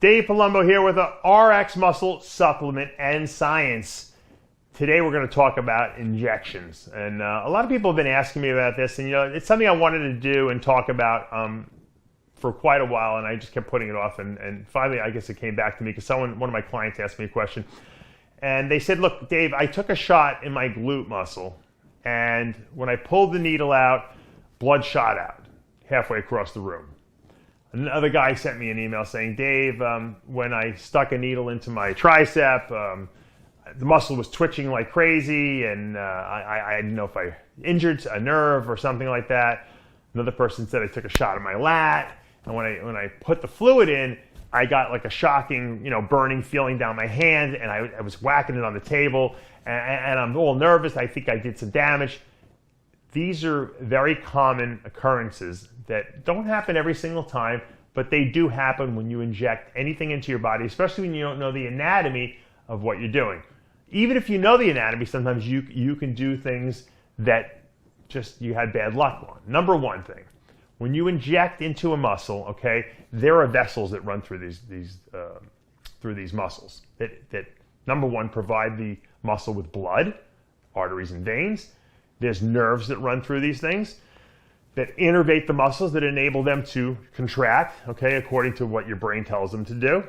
Dave Palumbo here with a RX Muscle Supplement and Science. Today we're going to talk about injections. And a lot of people have been asking me about this, and it's something I wanted to do and talk about for quite a while, and I just kept putting it off, and finally I guess it came back to me because one of my clients asked me a question. And they said, look, Dave, I took a shot in my glute muscle, and when I pulled the needle out, blood shot out halfway across the room. Another guy sent me an email saying, Dave, when I stuck a needle into my tricep, the muscle was twitching like crazy, and I didn't know if I injured a nerve or something like that. Another person said I took a shot in my lat, and when I put the fluid in, I got like a shocking, burning feeling down my hand, and I was whacking it on the table, and I'm all nervous. I think I did some damage. These are very common occurrences that don't happen every single time, but they do happen when you inject anything into your body, especially when you don't know the anatomy of what you're doing. Even if you know the anatomy, sometimes you can do things that just you had bad luck on. Number one thing, when you inject into a muscle, okay, there are vessels that run through these muscles that number one, provide the muscle with blood, arteries and veins. There's nerves that run through these things that innervate the muscles that enable them to contract, okay, according to what your brain tells them to do.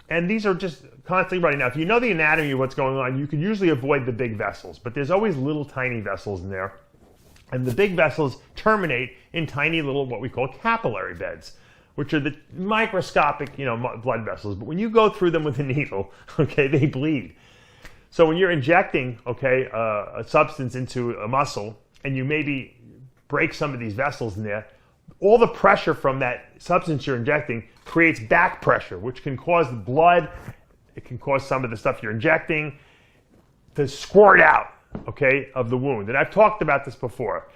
And these are just constantly running. Now, if you know the anatomy of what's going on, you can usually avoid the big vessels, but there's always little tiny vessels in there. And the big vessels terminate in tiny little, what we call capillary beds, which are the microscopic, blood vessels. But when you go through them with a needle, okay, they bleed. So when you're injecting, okay, a substance into a muscle, and you maybe break some of these vessels in there, all the pressure from that substance you're injecting creates back pressure, which can cause the blood, it can cause some of the stuff you're injecting to squirt out, okay, of the wound. And I've talked about this before.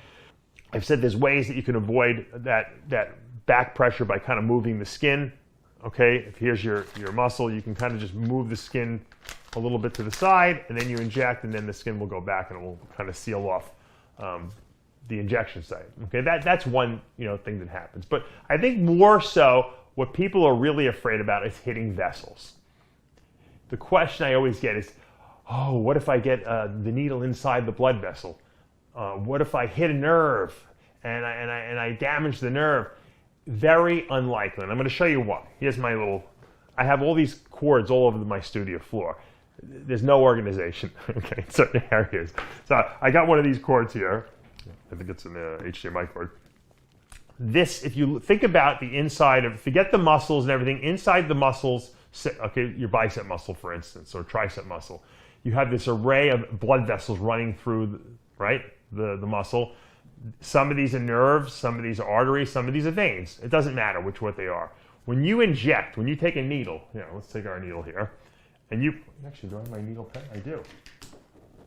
I've said there's ways that you can avoid that back pressure by kind of moving the skin, okay? If here's your muscle, you can kind of just move the skin a little bit to the side, and then you inject, and then the skin will go back and it will kind of seal off the injection site. Okay, that's one thing that happens. But I think more so, what people are really afraid about is hitting vessels. The question I always get is, oh, what if I get the needle inside the blood vessel? What if I hit a nerve and I damage the nerve? Very unlikely, and I'm going to show you why. Here's my I have all these cords all over my studio floor. There's no organization, okay, in certain areas. So I got one of these cords here. I think it's an HDMI cord. This, if you think about the inside of, forget the muscles and everything, inside the muscles, okay, your bicep muscle, for instance, or tricep muscle, you have this array of blood vessels running through, the muscle. Some of these are nerves, some of these are arteries, some of these are veins. It doesn't matter what they are. When you inject, when you take a needle, let's take our needle here, and actually, do I have my needle pen? I do.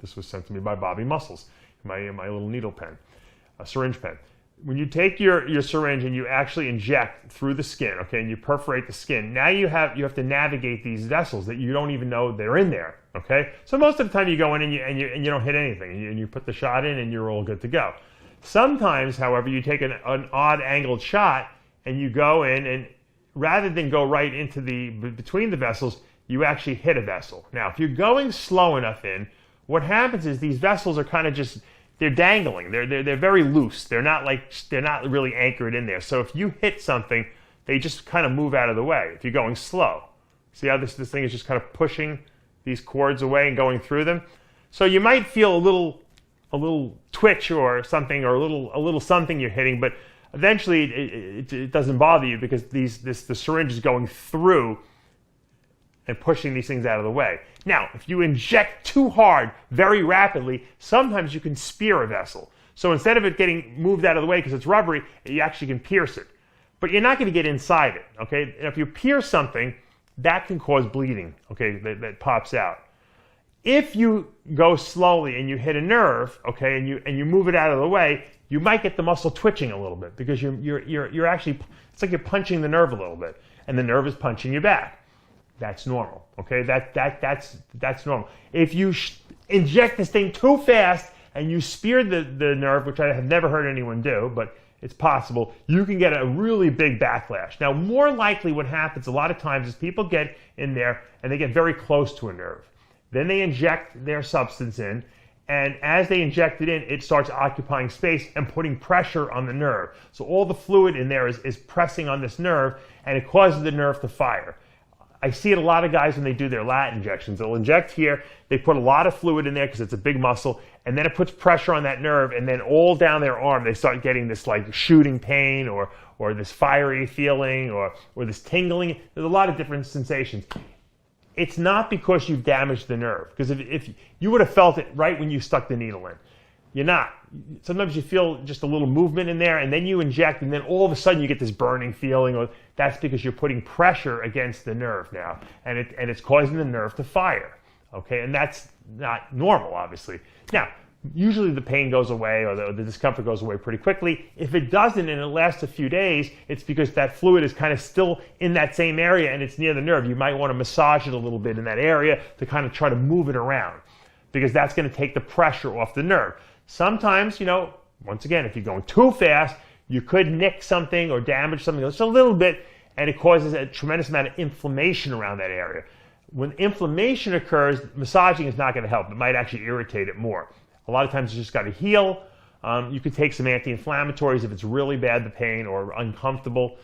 This was sent to me by Bobby Muscles, my little needle pen, a syringe pen. When you take your syringe and you actually inject through the skin, okay, and you perforate the skin, now you have to navigate these vessels that you don't even know they're in there, okay? So most of the time you go in and you don't hit anything, and you put the shot in and you're all good to go. Sometimes, however, you take an odd angled shot and you go in, and rather than go right into between the vessels, you actually hit a vessel. Now, if you're going slow enough in, what happens is these vessels are kind of they're dangling. They're very loose. They're not really anchored in there. So if you hit something, they just kind of move out of the way if you're going slow. See how this thing is just kind of pushing these cords away and going through them? So you might feel a little twitch or something, or a little something you're hitting, but eventually it doesn't bother you because the syringe is going through and pushing these things out of the way. Now, if you inject too hard, very rapidly, sometimes you can spear a vessel. So instead of it getting moved out of the way because it's rubbery, you actually can pierce it. But you're not going to get inside it, okay? And if you pierce something, that can cause bleeding, okay, that pops out. If you go slowly and you hit a nerve, okay, and you move it out of the way, you might get the muscle twitching a little bit because you're actually, it's like you're punching the nerve a little bit, and the nerve is punching you back. That's normal, okay? That's normal. If you inject this thing too fast and you spear the nerve, which I have never heard anyone do, but it's possible you can get a really big backlash. Now, more likely what happens a lot of times is people get in there and they get very close to a nerve. Then they inject their substance in, and as they inject it in, it starts occupying space and putting pressure on the nerve. So all the fluid in there is pressing on this nerve, and it causes the nerve to fire. I see it a lot of guys when they do their lat injections. They'll inject here, they put a lot of fluid in there because it's a big muscle, and then it puts pressure on that nerve, and then all down their arm they start getting this like shooting pain or this fiery feeling or this tingling. There's a lot of different sensations. It's not because you've damaged the nerve, because if you would have felt it right when you stuck the needle in. You're not. Sometimes you feel just a little movement in there, and then you inject, and then all of a sudden you get this burning feeling. Or that's because you're putting pressure against the nerve now, and it's causing the nerve to fire. Okay, and that's not normal, obviously. Now, usually the pain goes away or the discomfort goes away pretty quickly. If it doesn't and it lasts a few days, it's because that fluid is kind of still in that same area and it's near the nerve. You might want to massage it a little bit in that area to kind of try to move it around, because that's going to take the pressure off the nerve. Sometimes, once again, if you're going too fast, you could nick something or damage something just a little bit, and it causes a tremendous amount of inflammation around that area. When inflammation occurs, massaging is not going to help. It might actually irritate it more. A lot of times you just got to heal. You could take some anti-inflammatories if it's really bad, the pain, or uncomfortable.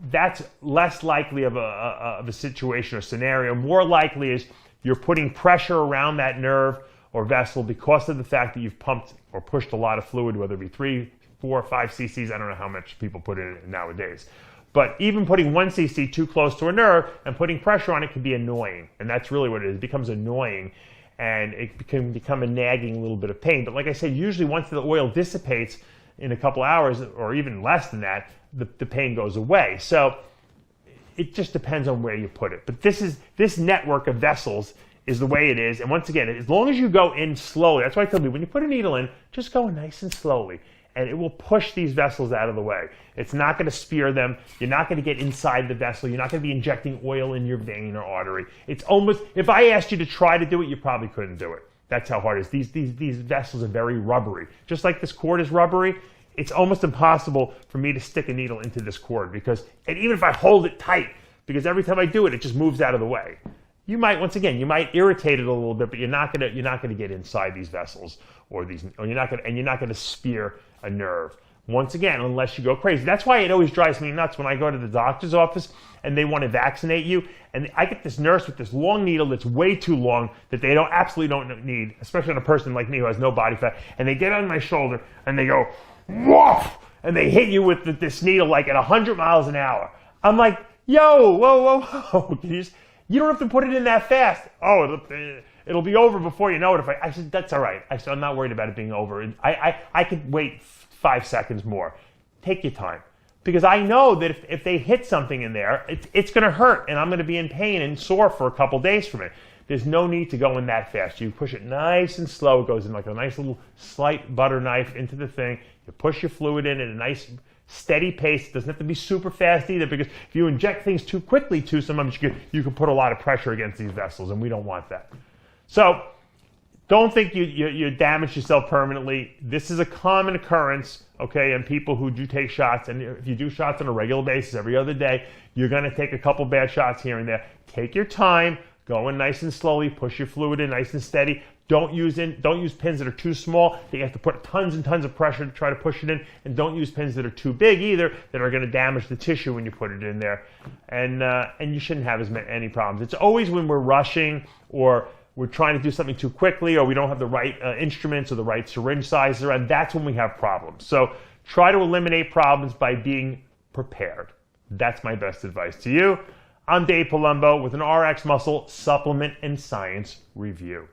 That's less likely of a situation or scenario. More likely is you're putting pressure around that nerve or vessel because of the fact that you've pumped or pushed a lot of fluid, whether it be 3, 4, 5 cc's. I don't know how much people put in it nowadays. But even putting 1 cc too close to a nerve and putting pressure on it can be annoying. And that's really what it is. It becomes annoying, and it can become a nagging little bit of pain. But like I said, usually once the oil dissipates in a couple hours or even less than that, the pain goes away. So it just depends on where you put it. But this network of vessels is the way it is. And once again, as long as you go in slowly, that's why I tell you, when you put a needle in, just go nice and slowly, and it will push these vessels out of the way. It's not going to spear them. You're not going to get inside the vessel. You're not going to be injecting oil in your vein or artery. It's almost, if I asked you to try to do it, you probably couldn't do it. That's how hard it is. These vessels are very rubbery. Just like this cord is rubbery, it's almost impossible for me to stick a needle into this cord, and even if I hold it tight, because every time I do it, it just moves out of the way. You might, once again, irritate it a little bit, but you're not gonna get inside these vessels or you're not gonna spear a nerve. Once again, unless you go crazy. That's why it always drives me nuts when I go to the doctor's office and they want to vaccinate you, and I get this nurse with this long needle that's way too long that they absolutely don't need, especially on a person like me who has no body fat, and they get on my shoulder and they go, woof, and they hit you with this needle like at 100 miles an hour. I'm like, yo, whoa, you don't have to put it in that fast. Oh, it'll be over before you know it. I said, that's all right. I said, I'm not worried about it being over. I could wait 5 seconds more. Take your time. Because I know that if they hit something in there, it's going to hurt, and I'm going to be in pain and sore for a couple days from it. There's no need to go in that fast. You push it nice and slow. It goes in like a nice little slight butter knife into the thing. You push your fluid in at a nice steady pace. It doesn't have to be super fast either, because if you inject things too quickly too, sometimes you can put a lot of pressure against these vessels, and we don't want that. So don't think you damage yourself permanently. This is a common occurrence, okay, in people who do take shots. And if you do shots on a regular basis every other day, you're going to take a couple bad shots here and there. Take your time. Go in nice and slowly. Push your fluid in nice and steady. Don't use pins that are too small that you have to put tons and tons of pressure to try to push it in. And don't use pins that are too big either, that are going to damage the tissue when you put it in there. And you shouldn't have any problems. It's always when we're rushing or we're trying to do something too quickly, or we don't have the right instruments or the right syringe size around, that's when we have problems. So try to eliminate problems by being prepared. That's my best advice to you. I'm Dave Palumbo with an RX Muscle Supplement and Science Review.